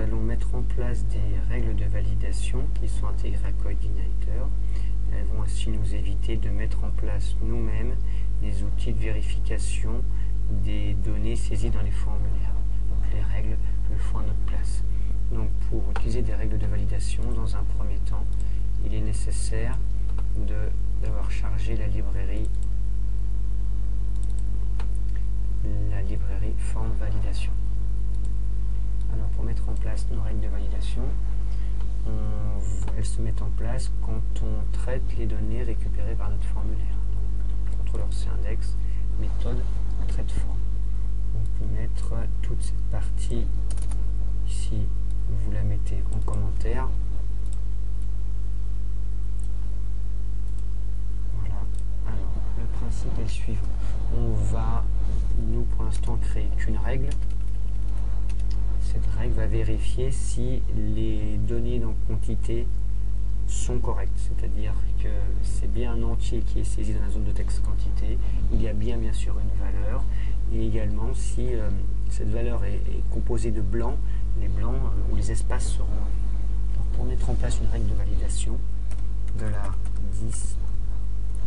allons mettre en place des règles de validation qui sont intégrées à Coordinator. Elles vont ainsi nous éviter de mettre en place nous-mêmes des outils de vérification des données saisies dans les formulaires. Donc les règles le font à notre place. Donc pour utiliser des règles de validation, dans un premier temps, il est nécessaire d'avoir chargé la librairie forme validation. Alors pour mettre en place nos règles de validation, elles se mettent en place quand on traite les données récupérées par notre formulaire. Donc, contrôleur C-index, méthode traite forme. On peut mettre toute cette partie ici, vous la mettez en commentaire. Voilà. Alors le principe est le suivant. On va, nous pour l'instant, créer qu'une règle. Cette règle va vérifier si les données dans quantité sont correctes, c'est-à-dire que c'est bien un entier qui est saisi dans la zone de texte quantité, il y a bien sûr une valeur, et également si cette valeur est composée de blancs, les blancs ou les espaces seront. Donc pour mettre en place une règle de validation, $10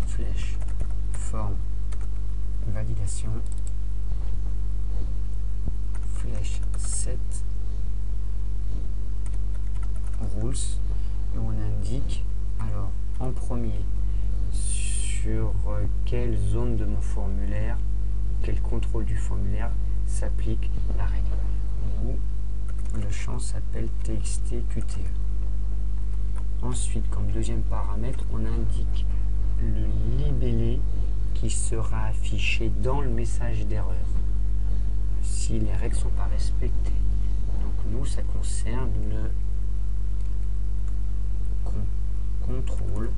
flèche forme validation flèche set rules, et on indique alors en premier sur quelle zone de mon formulaire, quel contrôle du formulaire s'applique la règle. Où le champ s'appelle txt-qt. Ensuite, comme deuxième paramètre, on indique le libellé qui sera affiché dans le message d'erreur si les règles ne sont pas respectées. Donc nous, ça concerne le contrôle,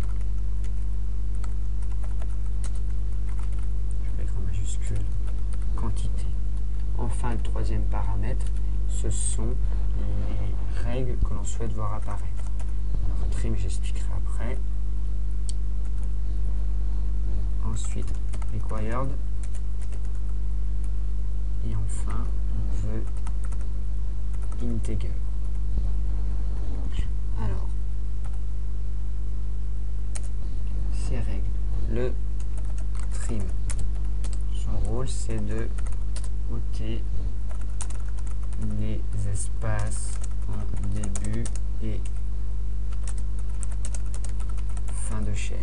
je vais mettre en majuscule, quantité. Enfin, le troisième paramètre, ce sont les règles que l'on souhaite voir apparaître. Alors, trim, j'expliquerai après. Ensuite, required. Et enfin, on veut integer. Alors, ces règles, le trim, son rôle c'est de ôter les espaces en début et fin de chaîne.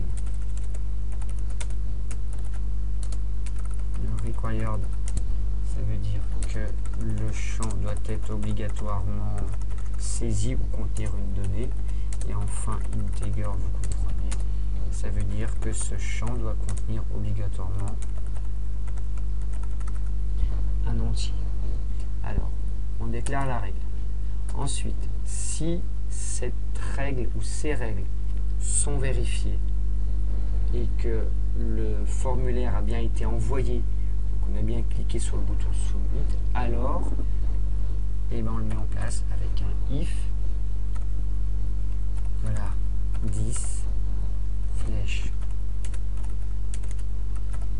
Le required, ça veut dire que le champ doit être obligatoirement saisi ou contenir une donnée. Et enfin, integer, vous comprenez, ça veut dire que ce champ doit contenir obligatoirement un entier. Alors, on déclare la règle. Ensuite, si cette règle ou ces règles sont vérifiées et que le formulaire a bien été envoyé, on a bien cliqué sur le bouton Submit, alors on le met en place avec un if, voilà, 10 flèche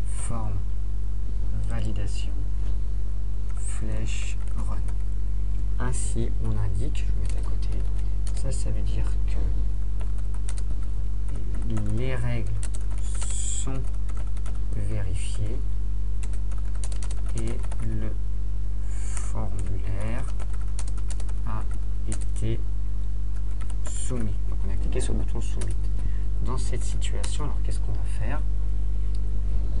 forme validation flèche run. Ainsi on indique, je vais mettre à côté, ça veut dire que les règles sont vérifiées et le formulaire a été soumis. Donc on a cliqué sur le bouton Submit. Dans cette situation, alors qu'est-ce qu'on va faire?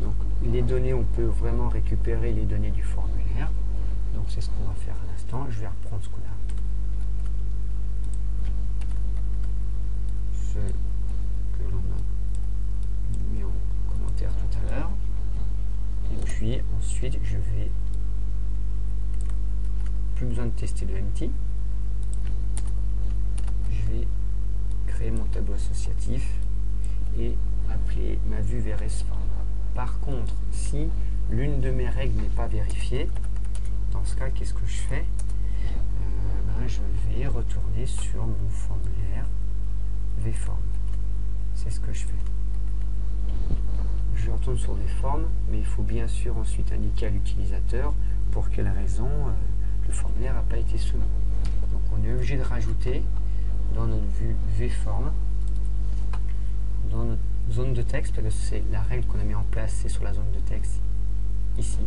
Donc les données, on peut vraiment récupérer les données du formulaire. Donc c'est ce qu'on va faire à l'instant. Je vais reprendre ce qu'on a. Ce que l'on a mis en commentaire tout à l'heure. Et puis ensuite, je vais plus besoin de tester le empty. Je vais créer mon tableau associatif et appeler ma vue VRSForm. Par contre, si l'une de mes règles n'est pas vérifiée, dans ce cas, qu'est-ce que je fais? Je vais retourner sur mon formulaire VForm. C'est ce que je fais. Je retourne sur VForm, mais il faut bien sûr ensuite indiquer à l'utilisateur pour quelle raison le formulaire n'a pas été soumis. Donc on on est obligé de rajouter dans notre vue VForm, dans notre zone de texte, parce que c'est la règle qu'on a mis en place, c'est sur la zone de texte ici.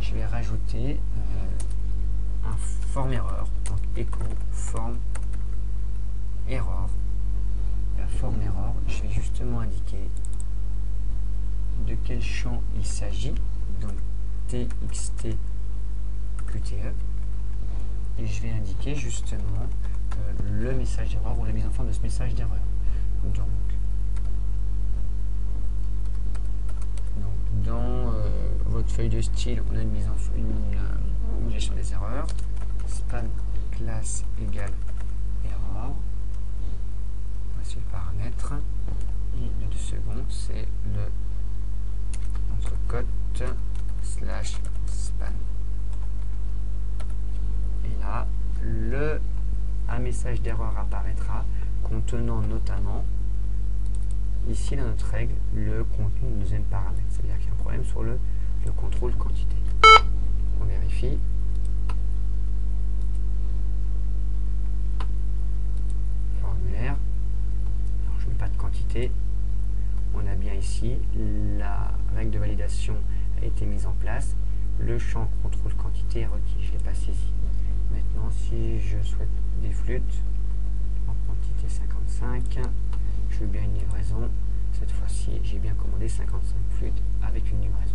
Je vais rajouter un form error, donc echo form error. La form error, je vais justement indiquer de quel champ il s'agit, donc txt qte, et je vais indiquer justement le message d'erreur ou la mise en forme de ce message d'erreur. Donc dans votre feuille de style, on a une mise en une gestion des erreurs. Span class égale error. Voici le paramètre. Et le second, c'est le entrecôte slash span. Et là, un message d'erreur apparaîtra contenant notamment ici dans notre règle le contenu du deuxième paramètre, c'est-à-dire qu'il y a un problème sur le contrôle quantité. On vérifie. Formulaire. Alors je ne mets pas de quantité. On a bien ici la règle de validation a été mise en place. Le champ contrôle quantité est requis. Je ne l'ai pas saisi. Maintenant, si je souhaite des flûtes en quantité 55, je veux bien une livraison. Cette fois-ci, j'ai bien commandé 55 flûtes avec une livraison.